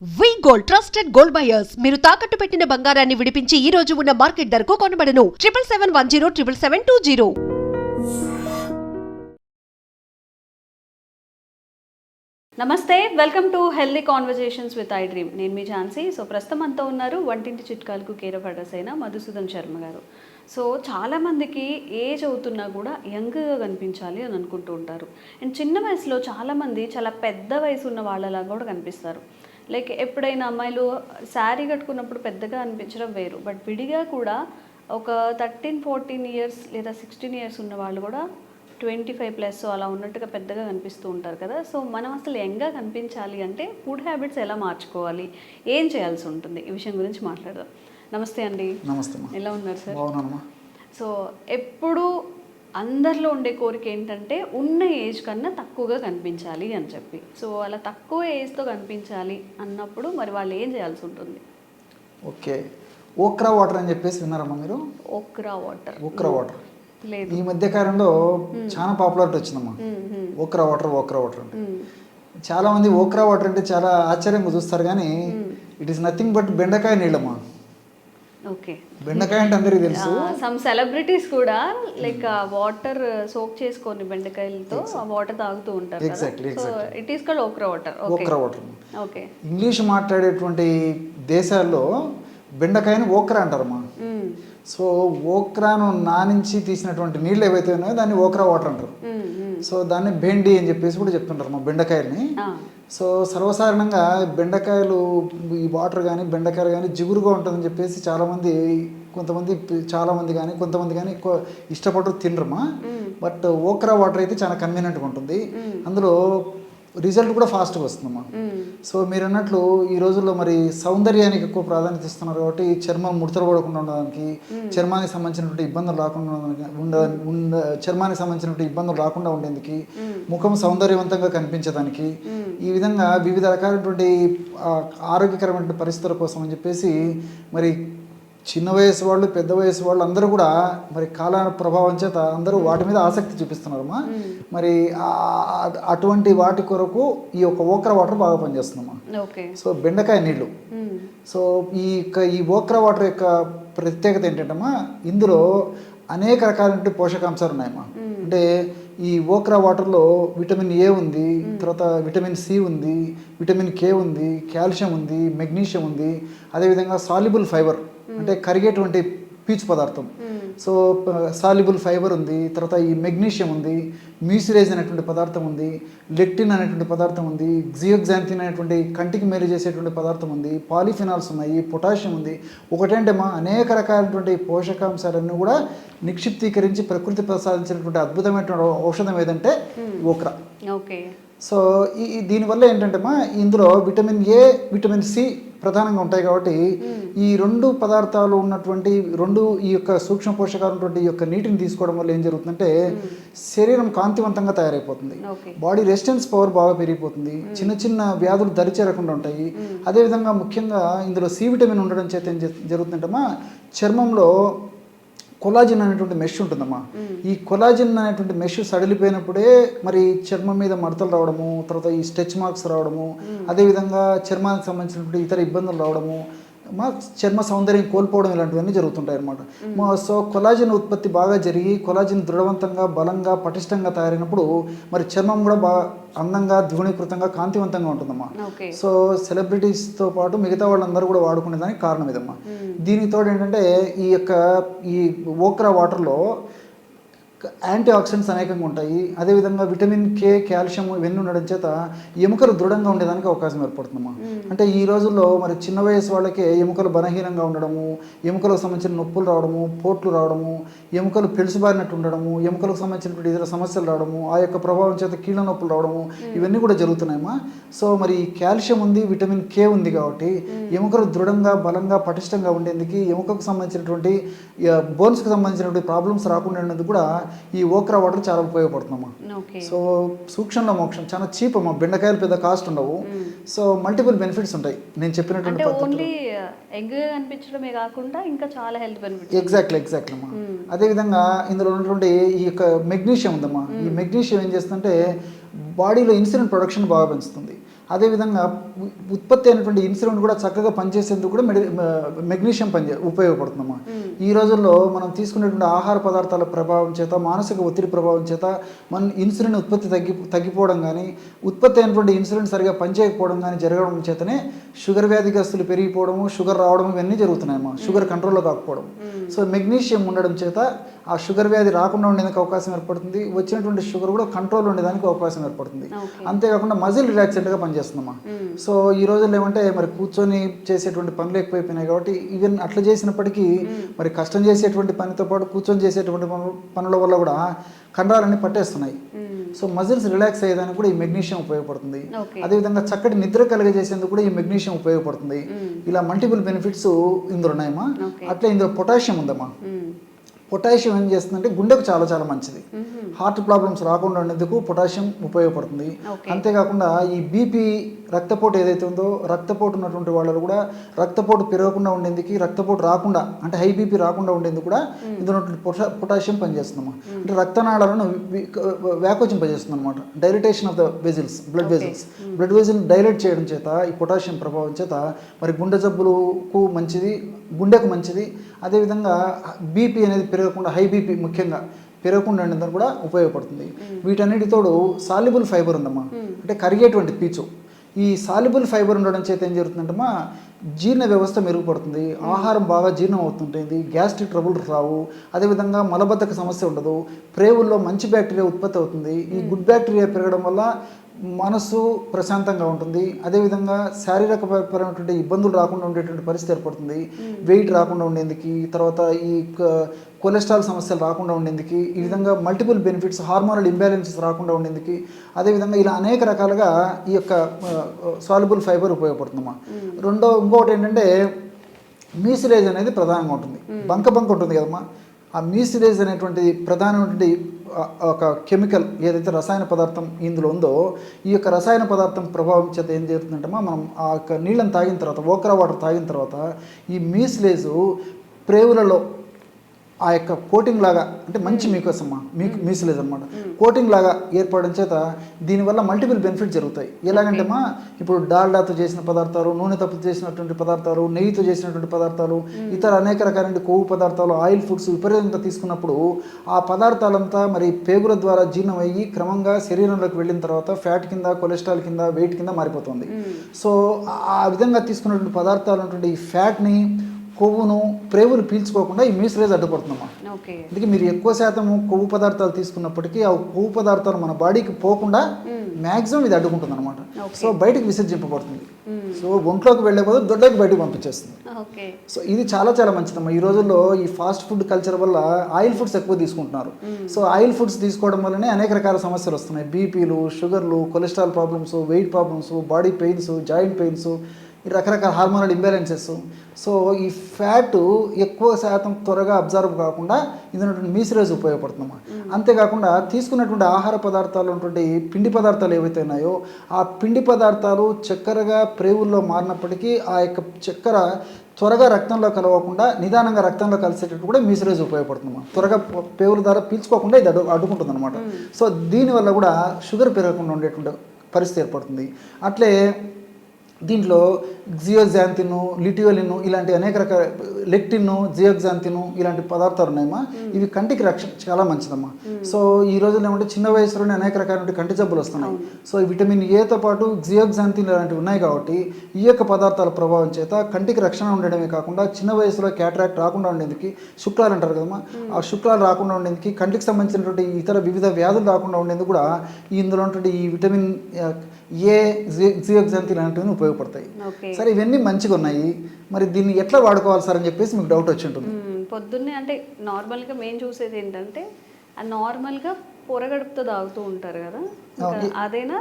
వి gold trusted gold buyers మీరు తాకట్టు పెట్టిన బంగారాన్ని విడిపించి ఈ రోజు ఉన్న మార్కెట్ ధరకు కొనబడను 7771077720. నమస్తే, welcome to healthy conversations with I dream. నేను మీ ఝాన్సీ. సో ప్రస్తుతం అంతా ఉన్నారు వంటింటి చిట్కాలకు కేర్ ఆఫ్ అడ్రస్ అయిన మధుసూదన్ శర్మ గారు. సో చాలామందికి ఏజ్ అవుతున్నా కూడా యంగ్గా కనిపించాలి అని అనుకుంటూ ఉంటారు. అండ్ చిన్న వయసులో చాలామంది చాలా పెద్ద వయసు ఉన్న వాళ్ళలాగా కూడా కనిపిస్తారు. లైక్ ఎప్పుడైనా అమ్మాయిలు శారీ కట్టుకున్నప్పుడు పెద్దగా అనిపించడం వేరు, బట్ విడిగా కూడా ఒక 13-14 ఇయర్స్ లేదా 16 ఇయర్స్ ఉన్న వాళ్ళు కూడా 25+ అలా ఉన్నట్టుగా పెద్దగా కనిపిస్తూ ఉంటారు కదా. సో మనం అసలు యంగ్గా కనిపించాలి అంటే ఫుడ్ హ్యాబిట్స్ ఎలా మార్చుకోవాలి, ఏం చేయాల్సి ఉంటుంది, ఈ విషయం గురించి మాట్లాడదాం. నమస్తే అండి. నమస్తే. ఎలా ఉన్నారు సార్? బాగున్నానమ్మా. సో ఎప్పుడు అందరిలో ఉండే కోరిక ఏంటంటే ఉన్న ఏజ్ కన్నా తక్కువగా కనిపించాలి అని చెప్పి. సో అలా తక్కువ ఏజ్తో కనిపించాలి అన్నప్పుడు మరి వాళ్ళు ఏం చేయాల్సి ఉంటుంది? ఓకే, ఓక్రా వాటర్ అని చెప్పేసి విన్నారమ్మా మీరు? ఓక్రా వాటర్ లేదు, ఈ మధ్య కాలంలో చాలా పాపులారిటీ వచ్చిందమ్మా. ఓక్రా వాటర్ అంటే చాలా మంది ఓక్రా వాటర్ అంటే చాలా ఆశ్చర్యంగా చూస్తారు, కానీ ఇట్ ఈస్ నథింగ్ బట్ బెండకాయ నీళ్ళమ్మా. ఓకే, బెండకాయ అంటే అందరికీ తెలుసు. సమ్ సెలబ్రిటీస్ కూడా లైక్ వాటర్ సోక్ చేసుకొని బెండకాయలతో ఆ వాటర్ తాగుతూ ఉంటారు. Exactly. It is called okra water. Okay, English మాట్లాడేటువంటి దేశాల్లో బెండకాయని ఓక్రా అంటారమ్మా. సో ఓక్రాను నానించి తీసినటువంటి నీళ్ళు ఏవైతే ఉన్నాయో దాన్ని ఓక్రా వాటర్ అంటారు. సో దాన్ని భేండి అని చెప్పేసి కూడా చెప్తుంటారు మా బెండకాయల్ని. సో సర్వసాధారణంగా బెండకాయలు ఈ వాటర్ కానీ బెండకాయలు కానీ జిగురుగా ఉంటుందని చెప్పేసి చాలామంది కానీ ఎక్కువ ఇష్టపడరు, తినరమ్మా. బట్ ఓక్రా వాటర్ అయితే చాలా కన్వీనియంట్గా ఉంటుంది, అందులో రిజల్ట్ కూడా ఫాస్ట్గా వస్తుందమ్మా. సో మీరు అన్నట్లు ఈ రోజుల్లో మరి సౌందర్యానికి ఎక్కువ ప్రాధాన్యత ఇస్తున్నారు కాబట్టి చర్మం ముడతలు పడకుండా ఉండడానికి, చర్మానికి సంబంధించినటువంటి ఇబ్బందులు రాకుండా ఉండేందుకు, ముఖం సౌందర్యవంతంగా కనిపించడానికి, ఈ విధంగా వివిధ రకాలైనటువంటి ఆరోగ్యకరమైన పరిస్థితుల కోసం అని చెప్పేసి మరి చిన్న వయసు వాళ్ళు పెద్ద వయసు వాళ్ళు అందరూ కూడా మరి కాల ప్రభావం చేత అందరూ వాటి మీద ఆసక్తి చూపిస్తున్నారమ్మా. మరి అటువంటి వాటి కొరకు ఈ యొక్క ఓక్రా వాటర్ బాగా పనిచేస్తుందమ్మా. సో బెండకాయ నీళ్ళు. సో ఈ ఓక్రా వాటర్ యొక్క ప్రత్యేకత ఏంటంటమ్మా, ఇందులో అనేక రకాలైన పోషకాంశాలు ఉన్నాయమ్మా. అంటే ఈ ఓక్రా వాటర్లో విటమిన్ ఏ ఉంది, తర్వాత విటమిన్ సి ఉంది, విటమిన్ కే ఉంది, కాల్షియం ఉంది, మెగ్నీషియం ఉంది, అదేవిధంగా సాల్యుబుల్ ఫైబర్ అంటే కరిగేటువంటి పీచు పదార్థం. సో సాల్యుబుల్ ఫైబర్ ఉంది, తర్వాత ఈ మెగ్నీషియం ఉంది, మ్యూసిరేజ్ అనేటువంటి పదార్థం ఉంది, లెక్టిన్ అనేటువంటి పదార్థం ఉంది, జియోగ్జాంతిన్ అనేటువంటి కంటికి మేలు చేసేటువంటి పదార్థం ఉంది, పాలిఫినాల్స్ ఉన్నాయి, పొటాషియం ఉంది. ఒకటేంటమ్మా, అనేక రకాలైనటువంటి పోషకాంశాలన్నీ కూడా నిక్షిప్తీకరించి ప్రకృతి ప్రసాదించినటువంటి అద్భుతమైనటువంటి ఔషధం ఏదంటే ఓక్రా. ఓకే. సో దీనివల్ల ఏంటంటేమా, ఇందులో విటమిన్ ఏ, విటమిన్ సి ప్రధానంగా ఉంటాయి కాబట్టి ఈ రెండు పదార్థాలు ఉన్నటువంటి ఈ యొక్క సూక్ష్మ పోషకాలు ఉన్నటువంటి ఈ యొక్క నీటిని తీసుకోవడం వల్ల ఏం జరుగుతుందంటే శరీరం కాంతివంతంగా తయారైపోతుంది, బాడీ రెసిస్టెన్స్ పవర్ బాగా పెరిగిపోతుంది, చిన్న చిన్న వ్యాధులు దరిచేరకుండా ఉంటాయి. అదేవిధంగా ముఖ్యంగా ఇందులో సి విటమిన్ ఉండడం చేత ఏం జరుగుతుందంటమ్మా, చర్మంలో కొలాజిన్ అనేటువంటి మెష్ ఉంటుందమ్మా. ఈ కొలాజిన్ అనేటువంటి మెష్ సడిలిపోయినప్పుడే మరి చర్మం మీద మడతలు రావడము, తర్వాత ఈ స్ట్రెచ్ మార్క్స్ రావడము, అదేవిధంగా చర్మానికి సంబంధించినటువంటి ఇతర ఇబ్బందులు రావడము, మా చర్మ సౌందర్యం కోల్పోవడం ఇలాంటివన్నీ జరుగుతుంటాయి అన్నమాట. సో కొలాజిన్ ఉత్పత్తి బాగా జరిగి కొలాజిన్ దృఢవంతంగా, బలంగా, పటిష్టంగా తయారైనప్పుడు మరి చర్మం కూడా బాగా అందంగా, ద్విగుణీకృతంగా, కాంతివంతంగా ఉంటుందమ్మా. సో సెలబ్రిటీస్తో పాటు మిగతా వాళ్ళందరూ కూడా వాడుకునే దానికి కారణం ఇదమ్మా. దీనికి తోడు ఏంటంటే ఈ ఓక్రా వాటర్లో యాంటీ ఆక్సిడెంట్స్ అనేకంగా ఉంటాయి. అదేవిధంగా విటమిన్ కే, కాల్షియం ఇవన్నీ ఉండడం చేత ఎముకలు దృఢంగా ఉండేదానికి అవకాశం ఏర్పడుతుందమ్మా. అంటే ఈ రోజుల్లో మరి చిన్న వయసు వాళ్ళకే ఎముకలు బలహీనంగా ఉండడము, ఎముకలకు సంబంధించిన నొప్పులు రావడము, పోట్లు రావడము, ఎముకలు పెలుసుబారినట్టు ఉండడము, ఎముకలకు సంబంధించినటువంటి ఇతర సమస్యలు రావడము, ఆ యొక్క ప్రభావం చేత కీళ్ళ నొప్పులు రావడము, ఇవన్నీ కూడా జరుగుతున్నాయమ్మా. సో మరి కాల్షియం ఉంది, విటమిన్ కే ఉంది కాబట్టి ఎముకలు దృఢంగా, బలంగా, పటిష్టంగా ఉండేందుకు, ఎముకకు సంబంధించినటువంటి బోన్స్కి సంబంధించినటువంటి ప్రాబ్లమ్స్ రాకుండా ఉండేందుకు కూడా ఈ ఓక్రా వాటర్ చాలా ఉపయోగపడుతుందమ్మా. సో సూక్ష్మంలో మోక్షం, చాలా చీప్ అమ్మా. బెండకాయలు పెద్ద కాస్ట్ ఉండవు. సో మల్టిపుల్ బెనిఫిట్స్ ఉంటాయి నేను చెప్పినటువంటి పద్ధతిలో. ఎగ్జాక్ట్లీ అమ్మా. అదేవిధంగా ఇందులో ఉన్నటువంటి ఈ యొక్క మెగ్నీషియం ఉందమ్మా. ఈ మెగ్నీషియం ఏం చేస్తుందంటే బాడీలో ఇన్సులిన్ ప్రొడక్షన్ బాగా పెంచుతుంది. అదేవిధంగా ఉత్పత్తి అయినటువంటి ఇన్సులిన్ కూడా చక్కగా పనిచేసేందుకు కూడా మెగ్నీషియం ఉపయోగపడుతుందమ్మా. ఈ రోజుల్లో మనం తీసుకునేటువంటి ఆహార పదార్థాల ప్రభావం చేత, మానసిక ఒత్తిడి ప్రభావం చేత మన ఇన్సులిన్ ఉత్పత్తి తగ్గిపోవడం కానీ, ఉత్పత్తి అయినటువంటి ఇన్సులిన్ సరిగా పనిచేయకపోవడం కానీ జరగడం చేతనే షుగర్ వ్యాధిగ్రస్తులు పెరిగిపోవడము, షుగర్ రావడం ఇవన్నీ జరుగుతున్నాయమ్మా. షుగర్ కంట్రోల్లో కాకపోవడం. సో మెగ్నీషియం ఉండడం చేత ఆ షుగర్ వ్యాధి రాకుండా ఉండేందుకు అవకాశం ఏర్పడుతుంది. వచ్చినటువంటి షుగర్ కూడా కంట్రోల్ ఉండేదానికి అవకాశం ఏర్పడుతుంది. అంతేకాకుండా మజిల్ రిలాక్సెంట్గా పనిచేస్తుందమ్మా. సో ఈ రోజుల్లో ఏమంటే మరి కూర్చొని చేసేటువంటి పనులు ఎక్కువైపోయినాయి కాబట్టి ఈవెన్ అట్లా చేసినప్పటికీ మరి కష్టం చేసేటువంటి పనితో పాటు కూర్చొని చేసేటువంటి పనుల వల్ల కూడా కండరాలన్నీ పట్టేస్తున్నాయి. సో మజిల్స్ రిలాక్స్ అయ్యేదానికి కూడా ఈ మెగ్నీషియం ఉపయోగపడుతుంది. అదేవిధంగా చక్కటి నిద్ర కలిగజేసేందుకు కూడా ఈ మెగ్నీషియం ఉపయోగపడుతుంది. ఇలా మల్టిపుల్ బెనిఫిట్స్ ఇందులో ఉన్నాయమ్మా. అట్లా ఇందులో పొటాషియం ఉందమ్మా. పొటాషియం ఏం చేస్తుందంటే గుండెకు చాలా చాలా మంచిది. హార్ట్ ప్రాబ్లమ్స్ రాకుండా ఉండేందుకు పొటాషియం ఉపయోగపడుతుంది. అంతేకాకుండా ఈ బీపీ రక్తపోటు ఏదైతే ఉందో, రక్తపోటు ఉన్నటువంటి వాళ్ళు కూడా రక్తపోటు పెరగకుండా ఉండేందుకు, రక్తపోటు రాకుండా అంటే హై బీపీ రాకుండా ఉండేందుకు కూడా ఇందులో పొటాషియం పనిచేస్తుందన్నమాట. అంటే రక్తనాళాలను వ్యాకోచింపజేస్తుంది అనమాట. Dilatation of the vessels, blood వెజిల్ dilate చేయడం చేత ఈ పొటాషియం ప్రభావం చేత మరి గుండె జబ్బులకు మంచిది, గుండెకు మంచిది. అదేవిధంగా బీపీ అనేది పెరగకుండా, హై బీపీ ముఖ్యంగా పెరగకుండా ఉండేందుకు కూడా ఉపయోగపడుతుంది. వీటన్నిటితోడు సాల్యుబుల్ ఫైబర్ ఉందమ్మా. అంటే కరిగేటువంటి పీచు. ఈ సాల్యుబుల్ ఫైబర్ ఉండడం చేత ఏం జరుగుతుందంటమ్మా, జీర్ణ వ్యవస్థ మెరుగుపడుతుంది, ఆహారం బాగా జీర్ణం అవుతుంటుంది, గ్యాస్ట్రిక్ ట్రబుల్స్ రావు, అదేవిధంగా మలబద్ధక సమస్య ఉండదు, ప్రేవుల్లో మంచి బ్యాక్టీరియా ఉత్పత్తి అవుతుంది. ఈ గుడ్ బ్యాక్టీరియా పెరగడం వల్ల మనసు ప్రశాంతంగా ఉంటుంది. అదేవిధంగా శారీరకపరమైనటువంటి ఇబ్బందులు రాకుండా ఉండేటువంటి పరిస్థితి ఏర్పడుతుంది. వెయిట్ రాకుండా ఉండేందుకు, తర్వాత ఈ కొలెస్ట్రాల్ సమస్యలు రాకుండా ఉండేందుకు, ఈ విధంగా మల్టిపుల్ బెనిఫిట్స్, హార్మోనల్ ఇంబ్యాలెన్సెస్ రాకుండా ఉండేందుకు, అదేవిధంగా ఇలా అనేక రకాలుగా ఈ యొక్క సాల్యుబుల్ ఫైబర్ ఉపయోగపడుతుందమ్మా. ఇంకొకటి ఏంటంటే మీసిలేజ్ అనేది ప్రధానంగా ఉంటుంది. బంక ఉంటుంది కదమ్మా. ఆ మీసిలేజ్ అనేటువంటి ప్రధానమైనటువంటి ఒక కెమికల్ ఏదైతే రసాయన పదార్థం ఇందులో ఉందో, ఈ యొక్క రసాయన పదార్థం ప్రభావం చేత ఏం జరుగుతుందంటమ్మా, మనం ఆ యొక్క నీళ్ళని తాగిన తర్వాత, ఓక్రా వాటర్ తాగిన తర్వాత ఈ మీసిలేజు ప్రేవులలో ఆ యొక్క కోటింగ్ లాగా, అంటే మంచి మీకోస్ అమ్మా, మీసిలేజ్ అనమాట, కోటింగ్ లాగా ఏర్పడడం చేత దీనివల్ల మల్టిపుల్ బెనిఫిట్స్ జరుగుతాయి. ఎలాగంటేమా, ఇప్పుడు డాల్డాతో చేసిన పదార్థాలు, నూనెతో చేసినటువంటి పదార్థాలు, నెయ్యితో చేసినటువంటి పదార్థాలు, ఇతర అనేక రకాలైన కొవ్వు పదార్థాలు, ఆయిల్ ఫుడ్స్ విపరీతంగా తీసుకున్నప్పుడు ఆ పదార్థాలంతా మరి పేగుల ద్వారా జీర్ణం అయ్యి క్రమంగా శరీరంలోకి వెళ్ళిన తర్వాత ఫ్యాట్ కింద, కొలెస్ట్రాల్ కింద, వెయిట్ కింద మారిపోతుంది. సో ఆ విధంగా తీసుకున్నటువంటి పదార్థాలు ఉన్నటువంటి ఈ ఫ్యాట్ని, కొవ్వును ప్రేవులు పీల్చుకోకుండా ఈ మీసిలేజ్ అడ్డుపడుతుందమ్మా. అందుకే మీరు ఎక్కువ శాతం కొవ్వు పదార్థాలు తీసుకున్నప్పటికీ ఆ కొవ్వు పదార్థాలు మన బాడీకి పోకుండా మ్యాక్సిమం ఇది అడ్డుకుంటుంది అనమాట. సో బయటకు విసర్జింపబడుతుంది. సో ఒంట్లోకి వెళ్ళే బదులు దొడ్డకి బయటకు పంపించేస్తుంది. సో ఇది చాలా చాలా మంచిదమ్మా. ఈ రోజుల్లో ఈ ఫాస్ట్ ఫుడ్ కల్చర్ వల్ల ఆయిల్ ఫుడ్స్ ఎక్కువ తీసుకుంటున్నారు. సో ఆయిల్ ఫుడ్స్ తీసుకోవడం వల్లనే అనేక రకాల సమస్యలు వస్తున్నాయి. బీపీలు, షుగర్లు, cholesterol problems, weight problems, body pains, joint pains, ఈ రకరకాల హార్మోనల్ ఇంబ్యాలెన్సెస్. సో ఈ ఫ్యాట్ ఎక్కువ శాతం త్వరగా అబ్జర్వ్ కాకుండా ఇందులో మీసిలేజ్ ఉపయోగపడుతుందమ్మా. అంతేకాకుండా తీసుకున్నటువంటి ఆహార పదార్థాలు ఉన్నటువంటి పిండి పదార్థాలు ఏవైతే ఉన్నాయో ఆ పిండి పదార్థాలు చక్కెరగా ప్రేవుల్లో మారినప్పటికీ ఆ యొక్క చక్కెర త్వరగా రక్తంలో కలవకుండా నిదానంగా రక్తంలో కలిసేటట్టు కూడా మీసిలేజ్ ఉపయోగపడుతుందమ్మా. త్వరగా పేవుల ద్వారా పీల్చుకోకుండా ఇది అడ్డుకుంటుంది అనమాట. సో దీనివల్ల కూడా షుగర్ పెరగకుండా ఉండేటువంటి పరిస్థితి ఏర్పడుతుంది. అట్లే దీంట్లో జియోగ్జాంతిన్, లిటియోలిన్ ఇలాంటి అనేక రకాల లెక్టిన్, జియోగ్జాంతిన్ ఇలాంటి పదార్థాలు ఉన్నాయమ్మా. ఇవి కంటికి రక్షణ చాలా మంచిదమ్మా. సో ఈ రోజుల్లో ఏమంటే చిన్న వయసులోనే అనేక రకాల కంటి జబ్బులు వస్తున్నాయి. సో విటమిన్ ఏతో పాటు జియోగ్జాంతిన్ ఇలాంటివి ఉన్నాయి కాబట్టి ఈ యొక్క పదార్థాల ప్రభావం చేత కంటికి రక్షణ ఉండడమే కాకుండా చిన్న వయసులో క్యాటరాక్ట్ రాకుండా ఉండేందుకు, శుక్లాలు అంటారు కదమ్మా, ఆ శుక్లాలు రాకుండా ఉండేందుకు, కంటికి సంబంధించినటువంటి ఇతర వివిధ వ్యాధులు రాకుండా ఉండేందుకు కూడా ఇందులో ఉన్నటువంటి ఈ విటమిన్ ఏ, జియోగ్జాంతిన్ ఇలాంటివి ఉపయోగపడతాయి. సరే ఇవన్నీ మంచిగా ఉన్నాయి, మరి దీన్ని ఎట్లా వాడుకోవాలి సార్ అని చెప్పేసి మీకు డౌట్ వచ్చి ఉంటుంది. పొద్దున్నే అంటే నార్మల్గా మేము చూసేది ఏంటంటే నార్మల్గా పొరగడుపుతో తాగుతూ ఉంటారు కదా, అదేనా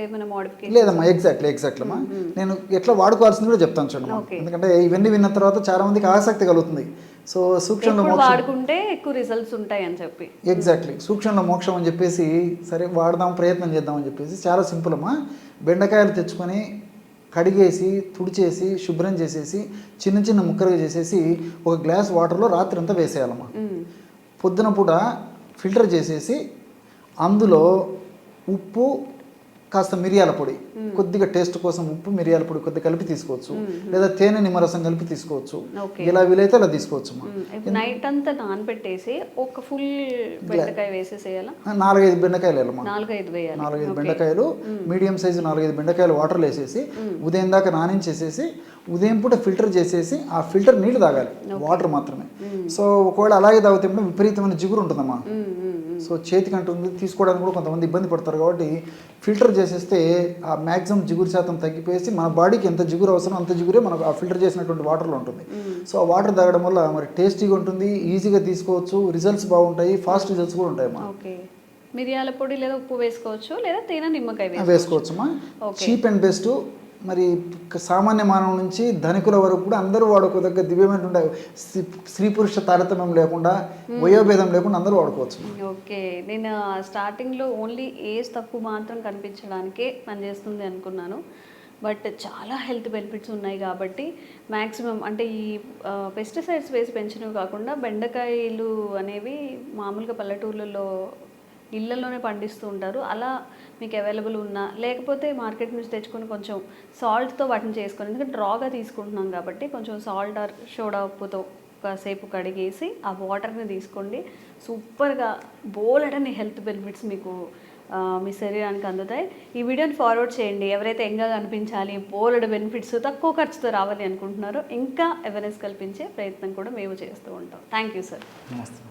ఏమైనా మోడిఫికేషన్? లేదమ్మా, ఎగ్జాక్ట్లీ అమ్మా. నేను ఎట్లా వాడుకోవాల్సింది కూడా చెప్తాను చూడమ్మా. ఎందుకంటే ఇవన్నీ విన్న తర్వాత చాలా మందికి ఆసక్తి కలుగుతుంది. సో సూక్ష్మంలో వాడుకుంటే ఎక్కువ రిజల్ట్స్ ఉంటాయి అని చెప్పి, ఎగ్జాక్ట్లీ సూక్ష్మంలో మోక్షం అని చెప్పేసి సరే వాడదాం, ప్రయత్నం చేద్దాం అని చెప్పేసి చాలా సింపుల్ అమ్మా. బెండకాయలు తెచ్చుకొని కడిగేసి, తుడిచేసి, శుభ్రం చేసేసి, చిన్న చిన్న ముక్కలుగా చేసేసి ఒక గ్లాస్ వాటర్లో రాత్రి అంతా వేసేయాలమ్మా. పొద్దున పూట ఫిల్టర్ చేసేసి అందులో ఉప్పు, కాస్త మిరియాల పొడి, కొద్దిగా టేస్ట్ కోసం ఉప్పు, మిరియాల పొడి కొద్దిగా కలిపి తీసుకోవచ్చు, లేదా తేనె నిమ్మరసం కలిపి తీసుకోవచ్చు. ఇలా వీలైతే అలా తీసుకోవచ్చు. నైట్ అంతా నానబెట్టేసి ఒక ఫుల్ బెండకాయ వేసేసేయాలా? 4-5 బెండకాయలు వేయాలమ్మా. 4-5 వేయాలి. 4-5 బెండకాయలు, మీడియం సైజు 4-5 బెండకాయలు వాటర్లో వేసేసి ఉదయం దాకా నానించేసేసి ఉదయం పూట ఫిల్టర్ చేసేసి ఆ ఫిల్టర్ నీళ్ళు తాగాలి, వాటర్ మాత్రమే. సో ఒకవేళ అలాగే తాగితే విపరీతమైన జిగురు ఉంటుందమ్మా. సో చేతికి అంటుంది, తీసుకోవడానికి కూడా కొంతమంది ఇబ్బంది పడతారు. కాబట్టి ఫిల్టర్ చేసేస్తే ఆ మ్యాక్సిమం జిగురు శాతం తగ్గిపోయేసి మన బాడీకి ఎంత జిగురు అవసరం అంత జిగురే మనకు ఆ ఫిల్టర్ చేసినటువంటి వాటర్లో ఉంటుంది. సో ఆ వాటర్ తాగడం వల్ల మరి టేస్టీగా ఉంటుంది, ఈజీగా తీసుకోవచ్చు, రిజల్ట్స్ బాగుంటాయి, ఫాస్ట్ రిజల్ట్స్ కూడా ఉంటాయమ్మా. మిరియాల పొడి లేదా ఉప్పు వేసుకోవచ్చు, లేదా తేనె నిమ్మకాయ వేసుకోవచ్చమ్మా. Cheap and best. మరి సామాన్య మానవుల నుంచి ధనికుల వరకు కూడా అందరూ వాడుకోదగ్గ దివ్యమైన స్త్రీ పురుష తారతమ్యం లేకుండా, వయోభేదం లేకుండా అందరూ వాడుకోవచ్చు. ఓకే, నేను స్టార్టింగ్లో ఓన్లీ ఏజ్ తక్కువ మాత్రం కనిపించడానికే పనిచేస్తుంది అనుకున్నాను. బట్ చాలా హెల్త్ బెనిఫిట్స్ ఉన్నాయి కాబట్టి మ్యాక్సిమం అంటే ఈ పెస్టిసైడ్స్ వేసి పెంచినవి కాకుండా బెండకాయలు అనేవి మామూలుగా పల్లెటూర్లలో ఇళ్ళల్లోనే పండిస్తూ ఉంటారు. అలా మీకు అవైలబుల్ ఉన్నా, లేకపోతే మార్కెట్ నుంచి తెచ్చుకొని కొంచెం సాల్ట్తో వాటిని చేసుకొని, ఎందుకంటే డ్రాగా తీసుకుంటున్నాం కాబట్టి కొంచెం సాల్ట్ ఆర్ సోడా ఉప్పుతో కాసేపు కడిగేసి ఆ వాటర్ని తీసుకోండి. సూపర్గా బోలెడని హెల్త్ బెనిఫిట్స్ మీకు మీ శరీరానికి అందుతాయి. ఈ వీడియోని ఫార్వర్డ్ చేయండి. ఎవరైతే ఎంగా కనిపించాలి, బోలెడు బెనిఫిట్స్ తక్కువ ఖర్చుతో రావాలి అనుకుంటున్నారో ఇంకా అవేర్నెస్ కల్పించే ప్రయత్నం కూడా మేము చేస్తూ ఉంటాం. Thank you sir. నమస్తే.